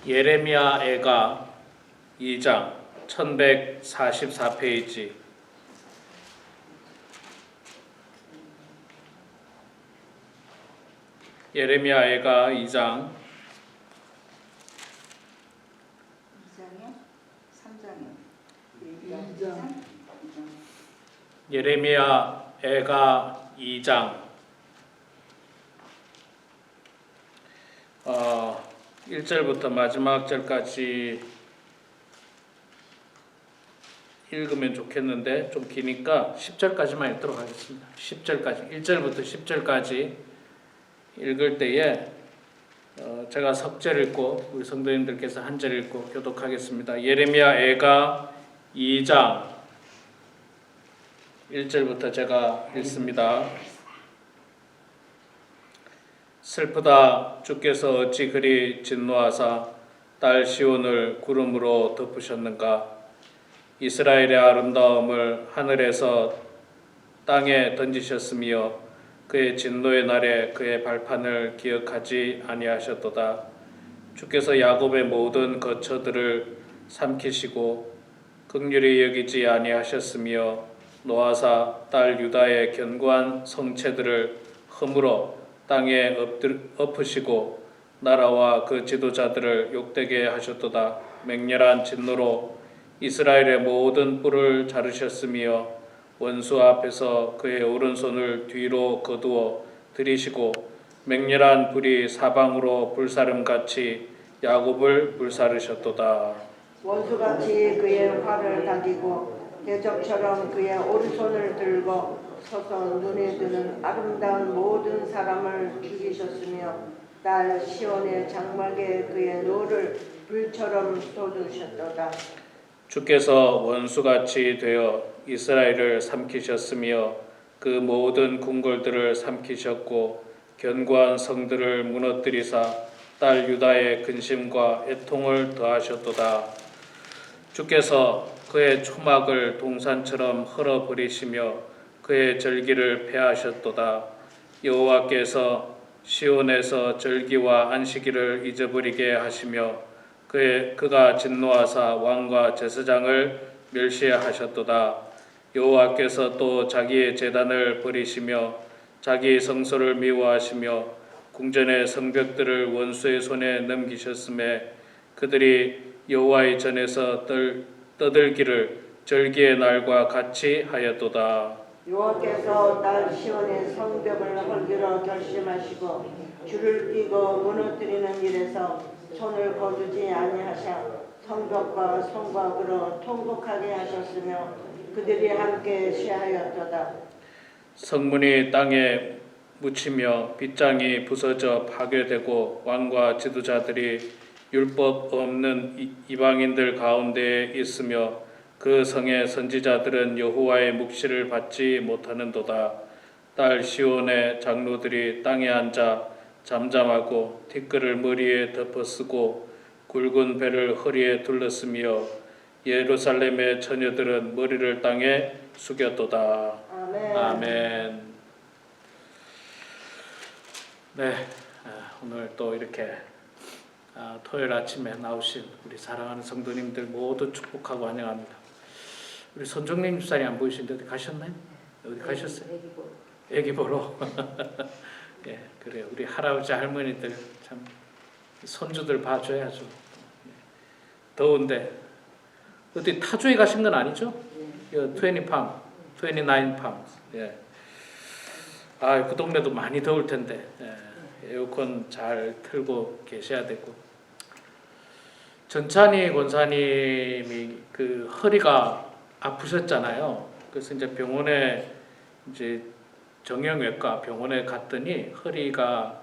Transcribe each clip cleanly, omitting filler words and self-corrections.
예레미야 애가 2장 1144페이지. 예레미야 애가 2장 2장이요? 3장이요? 예레미야 애가 2장 1절부터 마지막 절까지 읽으면 좋겠는데 좀 기니까 10절까지만 읽도록 하겠습니다. 10절까지 1절부터 10절까지 읽을 때에 제가 석절 읽고 우리 성도님들께서 한 절 읽고 교독하겠습니다. 예레미야 애가 2장 1절부터 제가 읽습니다. 슬프다 주께서 어찌 그리 진노하사 딸 시온을 구름으로 덮으셨는가. 이스라엘의 아름다움을 하늘에서 땅에 던지셨으며 그의 진노의 날에 그의 발판을 기억하지 아니하셨도다. 주께서 야곱의 모든 거처들을 삼키시고 긍휼히 여기지 아니하셨으며 노아사 딸 유다의 견고한 성체들을 허물어 땅에 엎으시고 나라와 그 지도자들을 욕되게 하셨도다. 맹렬한 진노로 이스라엘의 모든 뿔을 자르셨으며 원수 앞에서 그의 오른손을 뒤로 거두어 들이시고 맹렬한 불이 사방으로 불사름같이 야곱을 불사르셨도다. 원수같이 그의 활을 당기고 대적처럼 그의 오른손을 들고 서서 눈에 드는 아름다운 모든 사람을 죽이셨으며 딸 시온의 장막에 그의 노를 불처럼 쏟으셨도다. 주께서 원수같이 되어 이스라엘을 삼키셨으며 그 모든 궁궐들을 삼키셨고 견고한 성들을 무너뜨리사 딸 유다의 근심과 애통을 더하셨도다. 주께서 그의 초막을 동산처럼 헐어버리시며 그의 절기를 폐하셨도다. 여호와께서 시온에서 절기와 안식일을 잊어버리게 하시며 그가 진노하사 왕과 제사장을 멸시하셨도다. 여호와께서 또 자기의 제단을 버리시며 자기 성소를 미워하시며 궁전의 성벽들을 원수의 손에 넘기셨음에 그들이 여호와의 전에서 떠들기를 절기의 날과 같이 하였도다. 여호와께서 딸 시온의 성벽을 헐기로 결심하시고 줄을 띄고 무너뜨리는 일에서 손을 거두지 아니하사 성벽과 성곽으로 통곡하게 하셨으며 그들이 함께 쇠하였도다. 성문이 땅에 묻히며 빗장이 부서져 파괴되고 왕과 지도자들이 율법 없는 이방인들 가운데에 있으며 그 성의 선지자들은 여호와의 묵시를 받지 못하는도다. 딸 시온의 장로들이 땅에 앉아 잠잠하고 티끌을 머리에 덮어쓰고 굵은 배를 허리에 둘렀으며 예루살렘의 처녀들은 머리를 땅에 숙였도다. 아멘. 아멘. 네, 오늘 또 이렇게 토요일 아침에 나오신 우리 사랑하는 성도님들 모두 축복하고 환영합니다. 우리 손정림 집사님 안 보이시는데 어디 가셨나요? 어디 가셨어요? 애기 보러. 예, 그래요. 우리 할아버지 할머니들 참 손주들 봐줘야죠. 더운데 어디 타주에 가신 건 아니죠? 20팜, 29팜. 예. 그 동네도 많이 더울 텐데 에어컨 잘 틀고 계셔야 되고. 전찬희 권사님이 그 허리가 아프셨잖아요. 그래서 이제 병원에 이제 정형외과 병원에 갔더니 허리가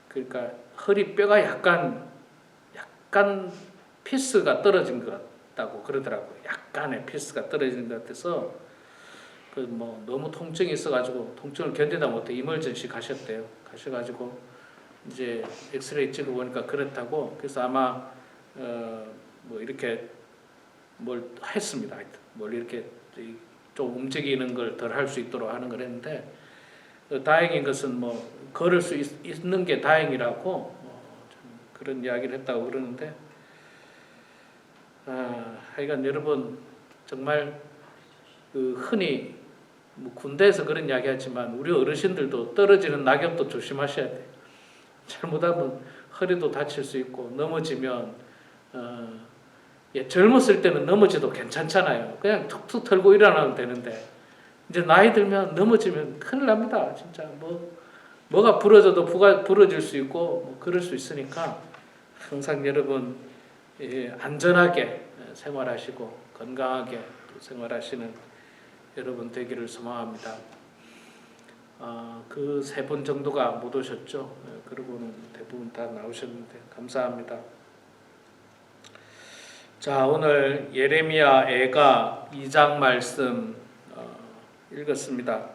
그러니까 허리뼈가 약간 피스가 떨어진 것 같다고 그러더라고요. 약간의 피스가 떨어진 것 같아서 그 뭐 너무 통증이 있어가지고 통증을 견디다 못해 이멀전시 가셨대요. 가셔가지고 이제 엑스레이 찍어보니까 그렇다고. 그래서 아마 뭐 이렇게 뭘 했습니다. 뭘 이렇게 좀 움직이는 걸 덜 할 수 있도록 하는 걸 했는데 다행인 것은 뭐 걸을 수 있는 게 다행이라고 참 그런 이야기를 했다고 그러는데 하여간 여러분 정말 그 흔히 뭐 군대에서 그런 이야기하지만 우리 어르신들도 떨어지는 낙엽도 조심하셔야 돼요. 잘못하면 허리도 다칠 수 있고 넘어지면 젊었을 때는 넘어져도 괜찮잖아요. 그냥 툭툭 털고 일어나면 되는데 이제 나이 들면 넘어지면 큰일 납니다. 진짜 뭐가 부러져도 부러질 수 있고 뭐 그럴 수 있으니까 항상 여러분 안전하게 생활하시고 건강하게 생활하시는 여러분 되기를 소망합니다. 그 3분 정도가 못 오셨죠. 그러고는 대부분 다 나오셨는데 감사합니다. 자, 오늘 예레미야 애가 2장 말씀 읽었습니다.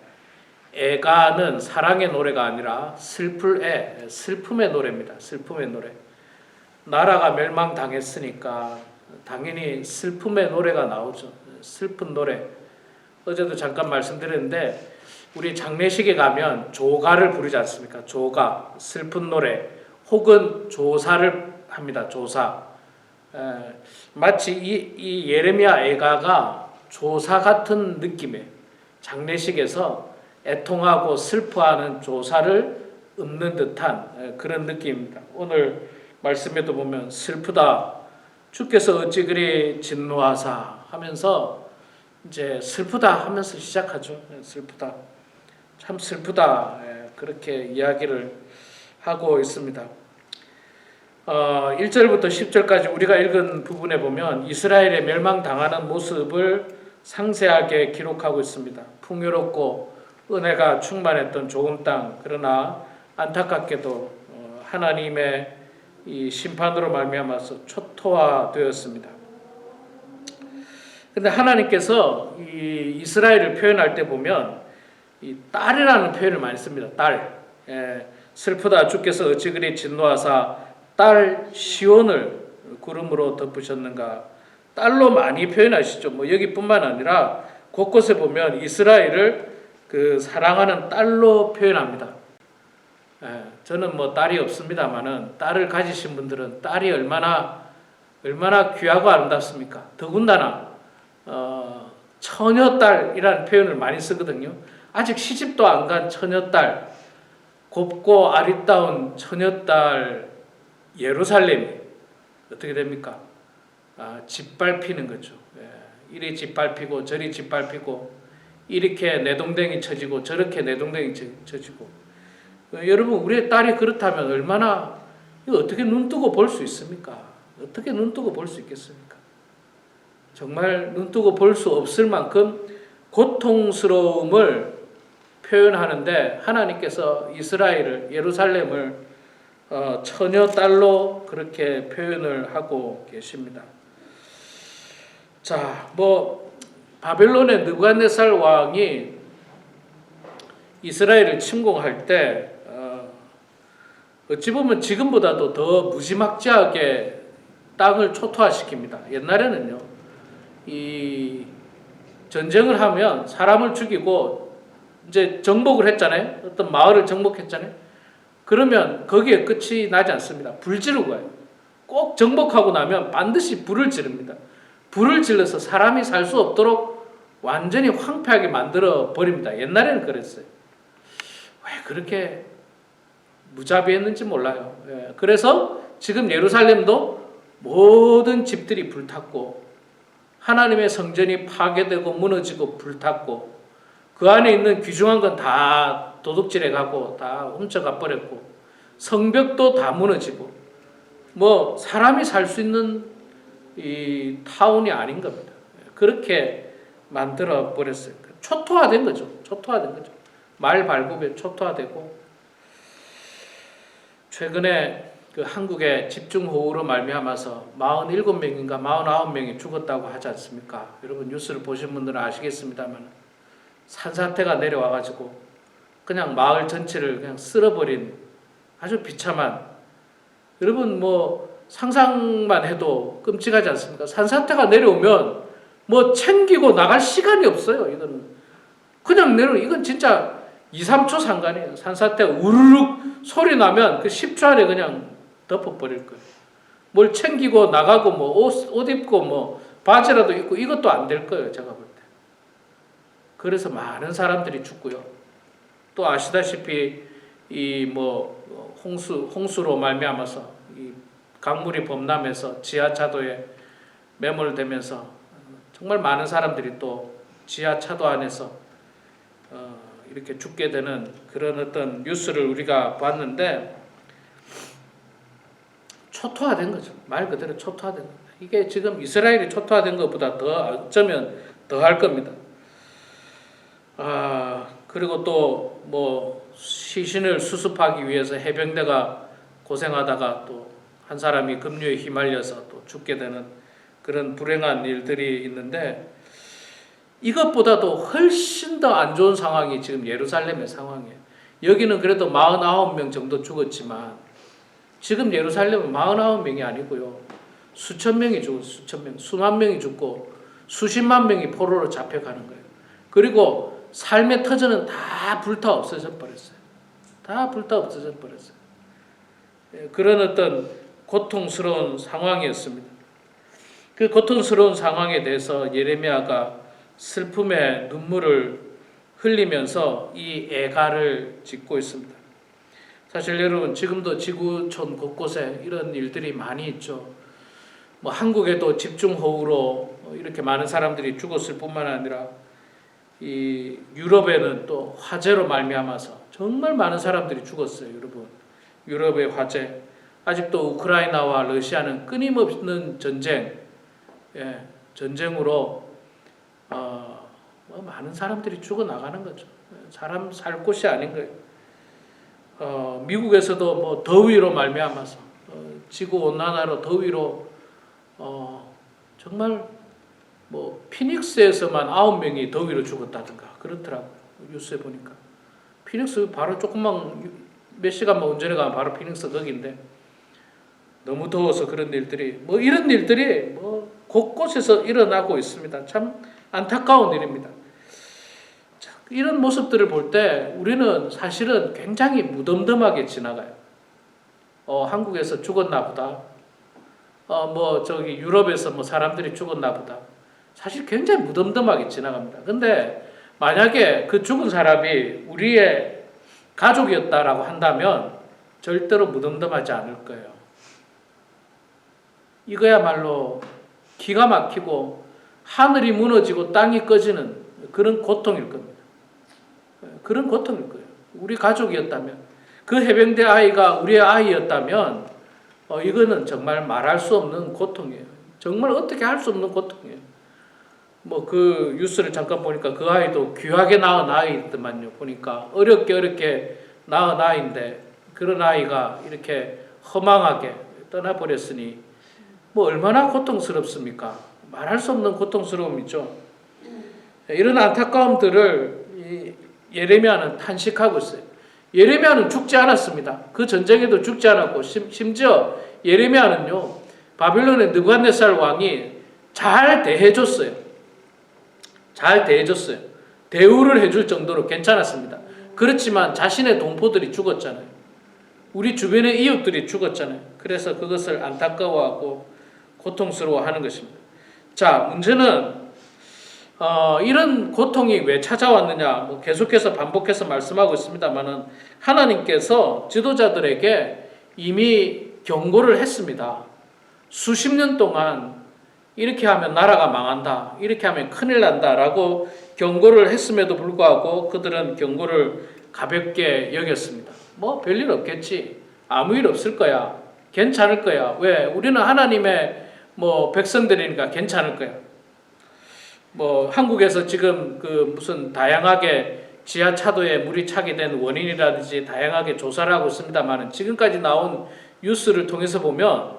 애가는 사랑의 노래가 아니라 슬픔의 노래입니다. 슬픔의 노래. 나라가 멸망당했으니까 당연히 슬픔의 노래가 나오죠. 슬픈 노래. 어제도 잠깐 말씀드렸는데 우리 장례식에 가면 조가를 부르지 않습니까? 조가, 슬픈 노래 혹은 조사를 합니다. 조사. 마치 이 예레미야 애가가 조사 같은 느낌의 장례식에서 애통하고 슬퍼하는 조사를 읊는 듯한 그런 느낌입니다. 오늘 말씀에도 보면 슬프다. 주께서 어찌 그리 진노하사 하면서 이제 슬프다 하면서 시작하죠. 슬프다. 참 슬프다. 그렇게 이야기를 하고 있습니다. 1절부터 10절까지 우리가 읽은 부분에 보면 이스라엘의 멸망당하는 모습을 상세하게 기록하고 있습니다. 풍요롭고 은혜가 충만했던 좋은 땅, 그러나 안타깝게도 하나님의 이 심판으로 말미암아서 초토화되었습니다. 근데 하나님께서 이 이스라엘을 표현할 때 보면 이 딸이라는 표현을 많이 씁니다. 딸. 슬프다 주께서 어찌 그리 진노하사 딸 시온을 구름으로 덮으셨는가. 딸로 많이 표현하시죠. 뭐 여기뿐만 아니라 곳곳에 보면 이스라엘을 그 사랑하는 딸로 표현합니다. 저는 뭐 딸이 없습니다만은 딸을 가지신 분들은 딸이 얼마나 귀하고 아름답습니까? 더군다나 처녀딸이라는 표현을 많이 쓰거든요. 아직 시집도 안 간 처녀딸, 곱고 아리따운 처녀딸 예루살렘이 어떻게 됩니까? 짓밟히는 거죠. 이리 짓밟히고 저리 짓밟히고 이렇게 내동댕이 쳐지고 저렇게 내동댕이 쳐지고. 여러분 우리의 딸이 그렇다면 얼마나 어떻게 눈뜨고 볼 수 있습니까? 어떻게 눈뜨고 볼 수 있겠습니까? 정말 눈뜨고 볼 수 없을 만큼 고통스러움을 표현하는데 하나님께서 이스라엘을 예루살렘을 처녀딸로 그렇게 표현을 하고 계십니다. 자, 뭐 바벨론의 느부갓네살 왕이 이스라엘을 침공할 때 어찌 보면 지금보다도 더 무지막지하게 땅을 초토화시킵니다. 옛날에는요, 이 전쟁을 하면 사람을 죽이고 이제 정복을 했잖아요. 어떤 마을을 정복했잖아요. 그러면 거기에 끝이 나지 않습니다. 불 지르고 가요. 꼭 정복하고 나면 반드시 불을 지릅니다. 불을 질러서 사람이 살 수 없도록 완전히 황폐하게 만들어 버립니다. 옛날에는 그랬어요. 왜 그렇게 무자비했는지 몰라요. 그래서 지금 예루살렘도 모든 집들이 불탔고 하나님의 성전이 파괴되고 무너지고 불탔고 그 안에 있는 귀중한 건 다 도둑질해 가고 다 훔쳐가 버렸고 성벽도 다 무너지고 뭐 사람이 살 수 있는 이 타운이 아닌 겁니다. 그렇게 만들어 버렸어요. 초토화된 거죠. 초토화된 거죠. 말 발굽에 초토화되고 최근에 그 한국의 집중호우로 말미암아서 47명인가 49명이 죽었다고 하지 않습니까? 여러분 뉴스를 보신 분들은 아시겠습니다만 산사태가 내려와가지고 그냥 마을 전체를 그냥 쓸어버린 아주 비참한, 여러분 뭐 상상만 해도 끔찍하지 않습니까? 산사태가 내려오면 뭐 챙기고 나갈 시간이 없어요. 이거는 그냥 이건 진짜 2, 3초 상관이에요. 산사태가 우르륵 소리 나면 그 10초 안에 그냥 덮어버릴 거예요. 뭘 챙기고 나가고 뭐 옷 입고 뭐 바지라도 입고 이것도 안 될 거예요. 제가 볼 때. 그래서 많은 사람들이 죽고요. 또 아시다시피 이 뭐 홍수로 말미암아서 이 강물이 범람해서 지하차도에 매몰되면서 정말 많은 사람들이 또 지하차도 안에서 이렇게 죽게 되는 그런 어떤 뉴스를 우리가 봤는데 초토화된 거죠. 말 그대로 초토화된 겁니다. 이게 지금 이스라엘이 초토화된 것보다 더 어쩌면 더 할 겁니다. 그리고 또 뭐 시신을 수습하기 위해서 해병대가 고생하다가 또 한 사람이 급류에 휘말려서 또 죽게 되는 그런 불행한 일들이 있는데 이것보다도 훨씬 더 안 좋은 상황이 지금 예루살렘의 상황이에요. 여기는 그래도 49명 정도 죽었지만 지금 예루살렘은 49명이 아니고요. 수천 명이 죽었어요. 수천 명, 수만 명이 죽고 수십만 명이 포로로 잡혀가는 거예요. 그리고 삶의 터전은 다 불타 없어져 버렸어요. 다 불타 없어져 버렸어요. 그런 어떤 고통스러운 상황이었습니다. 그 고통스러운 상황에 대해서 예레미야가 슬픔의 눈물을 흘리면서 이 애가를 짓고 있습니다. 사실 여러분 지금도 지구촌 곳곳에 이런 일들이 많이 있죠. 뭐 한국에도 집중호우로 이렇게 많은 사람들이 죽었을 뿐만 아니라 이 유럽에는 또 화재로 말미암아서 정말 많은 사람들이 죽었어요. 여러분 유럽의 화재, 아직도 우크라이나와 러시아는 끊임없는 전쟁으로 많은 사람들이 죽어나가는 거죠. 사람 살 곳이 아닌 거예요. 미국에서도 뭐 더위로 말미암아서 지구 온난화로 더위로 정말 뭐 피닉스에서만 9명이 더위로 죽었다든가 그렇더라고요. 뉴스에 보니까 피닉스 바로 조금만 몇 시간만 운전해 가면 바로 피닉스 거기인데 너무 더워서 그런 일들이 뭐 이런 일들이 뭐 곳곳에서 일어나고 있습니다. 참 안타까운 일입니다. 자, 이런 모습들을 볼 때 우리는 사실은 굉장히 무덤덤하게 지나가요. 한국에서 죽었나 보다. 뭐 저기 유럽에서 뭐 사람들이 죽었나 보다. 사실 굉장히 무덤덤하게 지나갑니다. 근데 만약에 그 죽은 사람이 우리의 가족이었다라고 한다면 절대로 무덤덤하지 않을 거예요. 이거야말로 기가 막히고 하늘이 무너지고 땅이 꺼지는 그런 고통일 겁니다. 그런 고통일 거예요. 우리 가족이었다면, 그 해병대 아이가 우리의 아이였다면 이거는 정말 말할 수 없는 고통이에요. 정말 어떻게 할 수 없는 고통이에요. 뭐 그 뉴스를 잠깐 보니까 그 아이도 귀하게 낳은 아이더만요. 보니까 어렵게 낳은 아이인데 그런 아이가 이렇게 허망하게 떠나버렸으니 뭐 얼마나 고통스럽습니까? 말할 수 없는 고통스러움이죠. 이런 안타까움들을 예레미야는 탄식하고 있어요. 예레미야는 죽지 않았습니다. 그 전쟁에도 죽지 않았고 심지어 예레미야는요 바빌론의 느부갓네살 왕이 잘 대해줬어요. 잘 대해줬어요. 대우를 해줄 정도로 괜찮았습니다. 그렇지만 자신의 동포들이 죽었잖아요. 우리 주변의 이웃들이 죽었잖아요. 그래서 그것을 안타까워하고 고통스러워하는 것입니다. 자, 문제는 이런 고통이 왜 찾아왔느냐, 뭐 계속해서 반복해서 말씀하고 있습니다만은 하나님께서 지도자들에게 이미 경고를 했습니다. 수십 년 동안 이렇게 하면 나라가 망한다, 이렇게 하면 큰일 난다라고 경고를 했음에도 불구하고 그들은 경고를 가볍게 여겼습니다. 뭐 별일 없겠지, 아무 일 없을 거야, 괜찮을 거야, 왜 우리는 하나님의 뭐 백성들이니까 괜찮을 거야. 뭐 한국에서 지금 그 무슨 다양하게 지하차도에 물이 차게 된 원인이라든지 다양하게 조사를 하고 있습니다만은 지금까지 나온 뉴스를 통해서 보면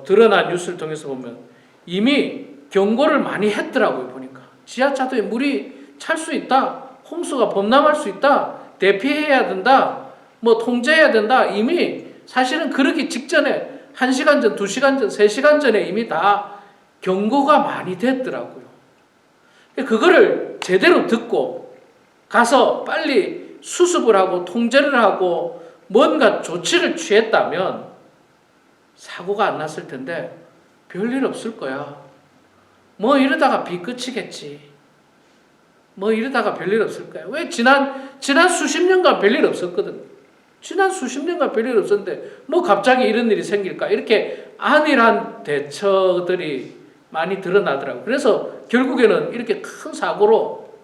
드러난 뉴스를 통해서 보면 이미 경고를 많이 했더라고요. 보니까 지하차도에 물이 찰 수 있다, 홍수가 범람할 수 있다, 대피해야 된다, 뭐 통제해야 된다. 이미 사실은 그러기 직전에 1시간 전, 2시간 전, 3시간 전에 이미 다 경고가 많이 됐더라고요. 그거를 제대로 듣고 가서 빨리 수습을 하고 통제를 하고 뭔가 조치를 취했다면 사고가 안 났을 텐데 별일 없을 거야. 뭐 이러다가 비 그치겠지. 뭐 이러다가 별일 없을 거야. 왜 지난 수십 년간 별일 없었거든. 지난 수십 년간 별일 없었는데 뭐 갑자기 이런 일이 생길까? 이렇게 안일한 대처들이 많이 드러나더라고요. 그래서 결국에는 이렇게 큰 사고로,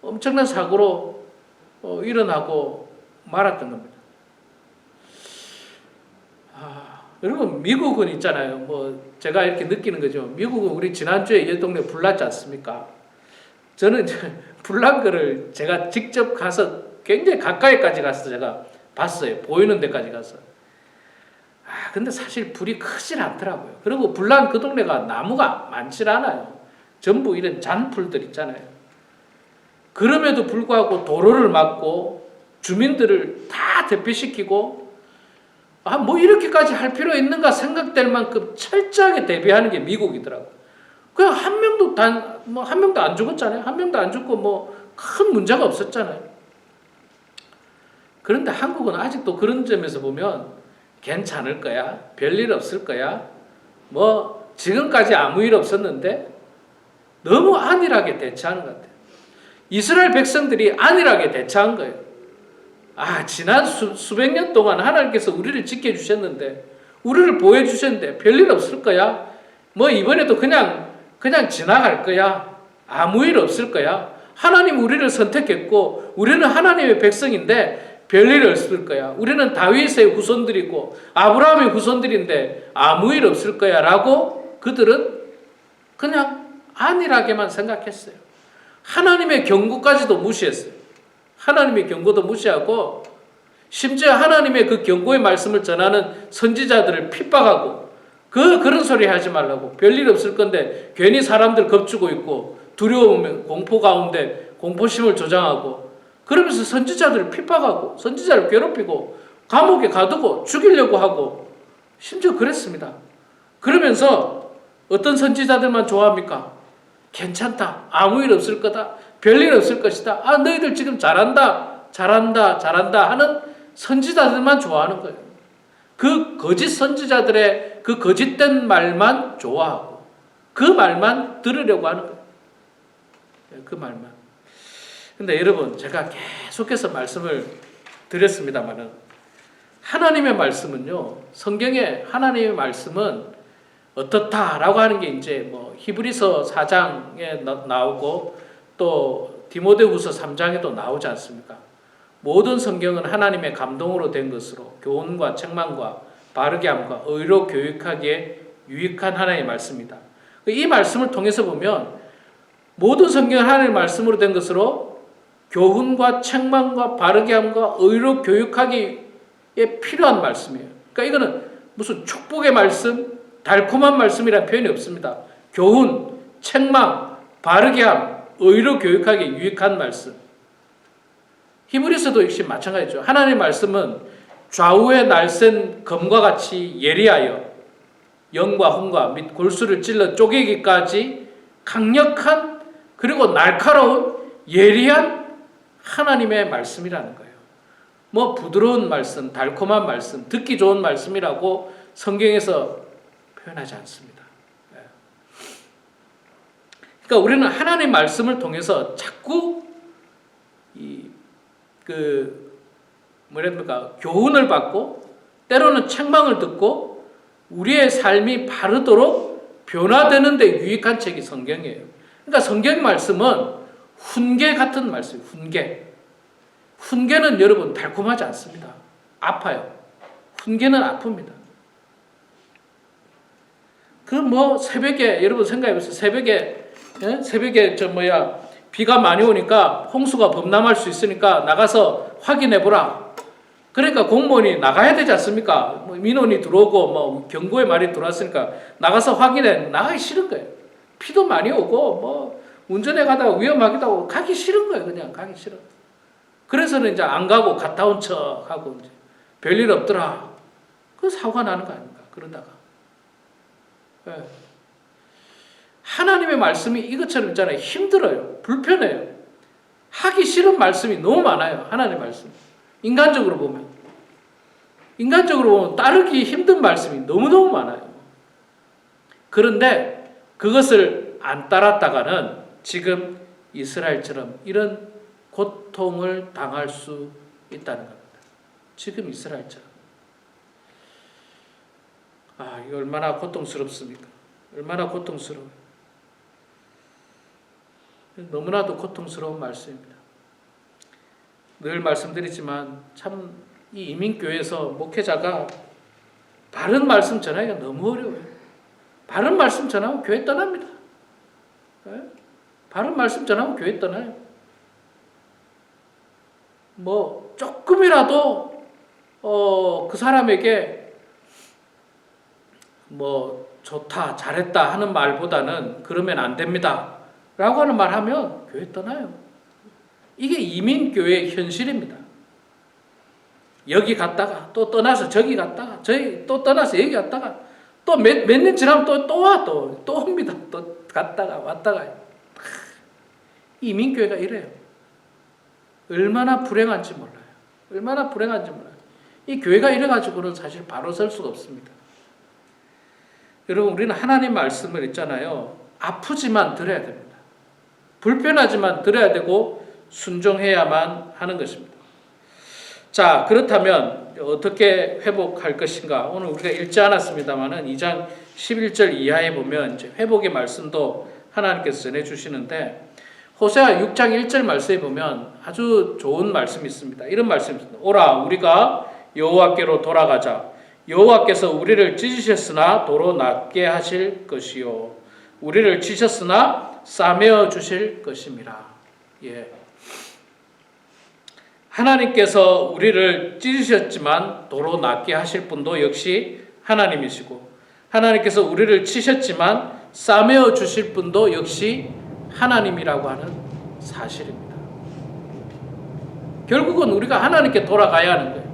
엄청난 사고로 일어나고 말았던 겁니다. 여러분, 미국은 있잖아요. 뭐 제가 이렇게 느끼는 거죠. 미국은 우리 지난주에 이 동네 불났지 않습니까? 저는 불난 거를 제가 직접 가서 굉장히 가까이까지 가서 제가 봤어요. 보이는 데까지 가서. 근데 사실 불이 크질 않더라고요. 그리고 불난 그 동네가 나무가 많질 않아요. 전부 이런 잔풀들 있잖아요. 그럼에도 불구하고 도로를 막고 주민들을 다 대피시키고 뭐 이렇게까지 할 필요 있는가 생각될 만큼 철저하게 대비하는 게 미국이더라고요. 그냥 한 명도 안 죽었잖아요. 한 명도 안 죽고 뭐 큰 문제가 없었잖아요. 그런데 한국은 아직도 그런 점에서 보면 괜찮을 거야. 별일 없을 거야. 뭐 지금까지 아무 일 없었는데 너무 안일하게 대처하는 것 같아요. 이스라엘 백성들이 안일하게 대처한 거예요. 지난 수백 년 동안 하나님께서 우리를 지켜주셨는데, 우리를 보호해주셨는데 별일 없을 거야. 뭐 이번에도 그냥 지나갈 거야. 아무 일 없을 거야. 하나님 우리를 선택했고 우리는 하나님의 백성인데 별일 없을 거야. 우리는 다윗의 후손들이고 아브라함의 후손들인데 아무 일 없을 거야 라고 그들은 그냥 안일하게만 생각했어요. 하나님의 경고까지도 무시했어요. 하나님의 경고도 무시하고 심지어 하나님의 그 경고의 말씀을 전하는 선지자들을 핍박하고 그런 소리 하지 말라고. 별일 없을 건데 괜히 사람들 겁주고 있고 두려움, 공포 가운데 공포심을 조장하고 그러면서 선지자들을 핍박하고 선지자를 괴롭히고 감옥에 가두고 죽이려고 하고 심지어 그랬습니다. 그러면서 어떤 선지자들만 좋아합니까? 괜찮다. 아무 일 없을 거다. 별일 없을 것이다. 너희들 지금 잘한다 하는 선지자들만 좋아하는 거예요. 그 거짓 선지자들의 그 거짓된 말만 좋아하고 그 말만 들으려고 하는 거예요. 그 말만. 근데 여러분, 제가 계속해서 말씀을 드렸습니다만은 하나님의 말씀은요, 성경에 하나님의 말씀은 어떻다라고 하는 게 이제 뭐 히브리서 4장에 나오고 또 디모데후서 3장에도 나오지 않습니까? 모든 성경은 하나님의 감동으로 된 것으로 교훈과 책망과 바르게 함과 의로 교육하기에 유익한 하나님의 말씀이다. 이 말씀을 통해서 보면 모든 성경은 하나님의 말씀으로 된 것으로 교훈과 책망과 바르게 함과 의로 교육하기에 필요한 말씀이에요. 그러니까 이거는 무슨 축복의 말씀, 달콤한 말씀이라는 표현이 없습니다. 교훈, 책망, 바르게 함, 의로 교육하기에 유익한 말씀. 히브리서도 역시 마찬가지죠. 하나님의 말씀은 좌우에 날쌘 검과 같이 예리하여 영과 혼과 및 골수를 찔러 쪼개기까지 강력한 그리고 날카로운 예리한 하나님의 말씀이라는 거예요. 뭐 부드러운 말씀, 달콤한 말씀, 듣기 좋은 말씀이라고 성경에서 표현하지 않습니다. 그러니까 우리는 하나님의 말씀을 통해서 자꾸 교훈을 받고 때로는 책망을 듣고 우리의 삶이 바르도록 변화되는 데 유익한 책이 성경이에요. 그러니까 성경 말씀은 훈계 같은 말씀이에요. 훈계는 여러분 달콤하지 않습니다. 아파요. 훈계는 아픕니다. 새벽에 여러분 생각해보세요. 새벽에 비가 많이 오니까 홍수가 범람할 수 있으니까 나가서 확인해보라. 그러니까 공무원이 나가야 되지 않습니까? 민원이 들어오고 경고의 말이 들어왔으니까 나가서 나가기 싫은 거예요. 비도 많이 오고 운전해 가다가 위험하기도 하고 가기 싫은 거예요. 그냥 가기 싫어. 그래서는 이제 안 가고 갔다 온 척하고 이제 별일 없더라. 그 사고가 나는 거 아닙니까? 그러다가. 하나님의 말씀이 이것처럼 있잖아요. 힘들어요. 불편해요. 하기 싫은 말씀이 너무 많아요. 하나님의 말씀. 인간적으로 보면. 인간적으로 보면 따르기 힘든 말씀이 너무너무 많아요. 그런데 그것을 안 따랐다가는 지금 이스라엘처럼 이런 고통을 당할 수 있다는 겁니다. 지금 이스라엘처럼. 이거 얼마나 고통스럽습니까? 얼마나 고통스러워요. 너무나도 고통스러운 말씀입니다. 늘 말씀드리지만 참 이 이민교회에서 목회자가 바른 말씀 전하기가 너무 어려워요. 바른 말씀 전하면 교회 떠납니다. 네? 바른 말씀 전하면 교회 떠나요. 뭐 조금이라도 그 사람에게 뭐 좋다, 잘했다 하는 말보다는 그러면 안 됩니다 라고 하는 말 하면 교회 떠나요. 이게 이민교회의 현실입니다. 여기 갔다가 또 떠나서 저기 갔다가 저기 또 떠나서 여기 갔다가 또 몇 년 지나면 또 와 또 옵니다. 또 갔다가 왔다가. 이민교회가 이래요. 얼마나 불행한지 몰라요. 얼마나 불행한지 몰라요. 이 교회가 이래가지고는 사실 바로 설 수가 없습니다. 여러분, 우리는 하나님 말씀을 있잖아요. 아프지만 들어야 됩니다. 불편하지만 들어야 되고 순종해야만 하는 것입니다. 자, 그렇다면 어떻게 회복할 것인가? 오늘 우리가 읽지 않았습니다만은 2장 11절 이하에 보면 이제 회복의 말씀도 하나님께서 전해주시는데, 호세아 6장 1절 말씀에 보면 아주 좋은 말씀이 있습니다. 이런 말씀이 있습니다. 오라, 우리가 여호와께로 돌아가자. 여호와께서 우리를 찢으셨으나 도로 낫게 하실 것이요, 우리를 치셨으나 싸매어 주실 것임이라. 예. 하나님께서 우리를 찢으셨지만 도로 낫게 하실 분도 역시 하나님이시고, 하나님께서 우리를 치셨지만 싸매어 주실 분도 역시 하나님이라고 하는 사실입니다. 결국은 우리가 하나님께 돌아가야 하는 거예요.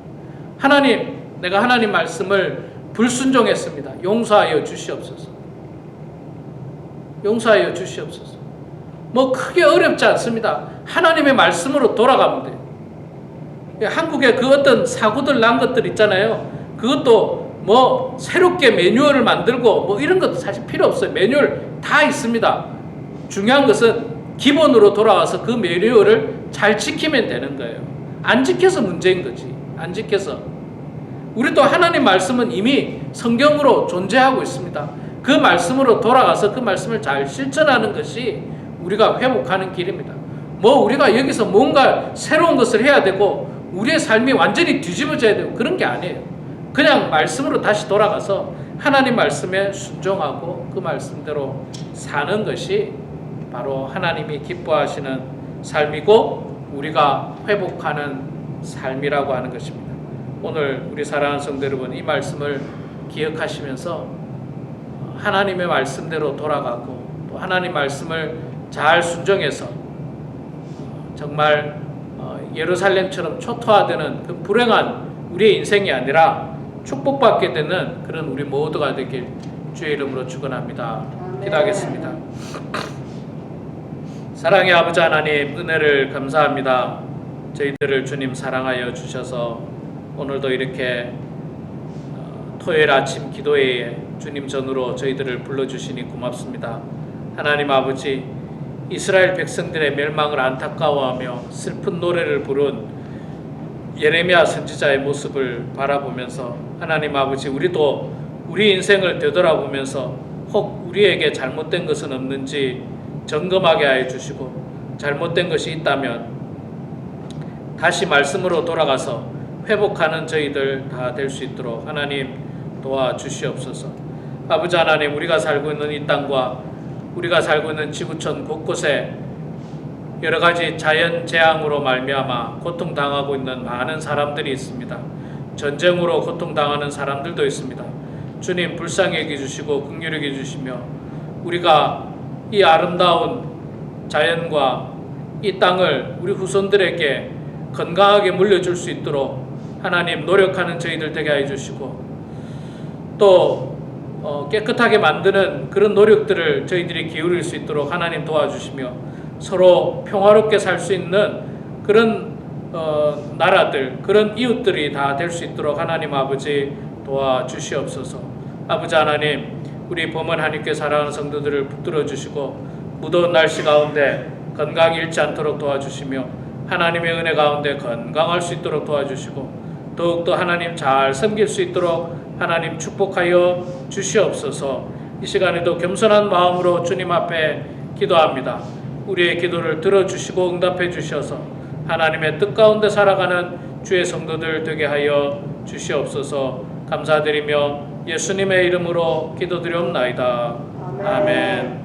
하나님, 내가 하나님 말씀을 불순종했습니다. 용서하여 주시옵소서. 용서하여 주시옵소서. 뭐 크게 어렵지 않습니다. 하나님의 말씀으로 돌아가면 돼요. 한국에 그 어떤 사고들 난 것들 있잖아요. 그것도 뭐 새롭게 매뉴얼을 만들고 뭐 이런 것도 사실 필요 없어요. 매뉴얼 다 있습니다. 중요한 것은 기본으로 돌아와서 그 매뉴얼을 잘 지키면 되는 거예요. 안 지켜서 문제인 거지. 안 지켜서. 우리도 하나님 말씀은 이미 성경으로 존재하고 있습니다. 그 말씀으로 돌아가서 그 말씀을 잘 실천하는 것이 우리가 회복하는 길입니다. 뭐 우리가 여기서 뭔가 새로운 것을 해야 되고 우리의 삶이 완전히 뒤집어져야 되고 그런 게 아니에요. 그냥 말씀으로 다시 돌아가서 하나님 말씀에 순종하고 그 말씀대로 사는 것이 바로 하나님이 기뻐하시는 삶이고 우리가 회복하는 삶이라고 하는 것입니다. 오늘 우리 사랑하는 성도 여러분, 이 말씀을 기억하시면서 하나님의 말씀대로 돌아가고 또 하나님 말씀을 잘 순종해서 정말 예루살렘처럼 초토화되는 그 불행한 우리의 인생이 아니라 축복받게 되는 그런 우리 모두가 되길 주의 이름으로 축원합니다. 기도하겠습니다. 사랑의 아버지 하나님, 은혜를 감사합니다. 저희들을 주님 사랑하여 주셔서 오늘도 이렇게 토요일 아침 기도회에 주님 전으로 저희들을 불러주시니 고맙습니다. 하나님 아버지, 이스라엘 백성들의 멸망을 안타까워하며 슬픈 노래를 부른 예레미야 선지자의 모습을 바라보면서 하나님 아버지, 우리도 우리 인생을 되돌아보면서 혹 우리에게 잘못된 것은 없는지 점검하게 하여 주시고 잘못된 것이 있다면 다시 말씀으로 돌아가서 회복하는 저희들 다 될 수 있도록 하나님 도와주시옵소서. 아버지 하나님, 우리가 살고 있는 이 땅과 우리가 살고 있는 지구촌 곳곳에 여러 가지 자연 재앙으로 말미암아 고통당하고 있는 많은 사람들이 있습니다. 전쟁으로 고통당하는 사람들도 있습니다. 주님, 불쌍히 여겨주시고 긍휼히 여겨주시며 우리가 이 아름다운 자연과 이 땅을 우리 후손들에게 건강하게 물려줄 수 있도록 하나님 노력하는 저희들 되게 해주시고 또 깨끗하게 만드는 그런 노력들을 저희들이 기울일 수 있도록 하나님 도와주시며 서로 평화롭게 살 수 있는 그런 나라들, 그런 이웃들이 다 될 수 있도록 하나님 아버지 도와주시옵소서. 아버지 하나님, 우리 범은 하나님께 사랑하는 성도들을 붙들어 주시고 무더운 날씨 가운데 건강 잃지 않도록 도와주시며 하나님의 은혜 가운데 건강할 수 있도록 도와주시고 더욱더 하나님 잘 섬길 수 있도록 하나님 축복하여 주시옵소서. 이 시간에도 겸손한 마음으로 주님 앞에 기도합니다. 우리의 기도를 들어주시고 응답해 주셔서 하나님의 뜻 가운데 살아가는 주의 성도들 되게 하여 주시옵소서. 감사드리며 예수님의 이름으로 기도드리옵나이다. 아멘.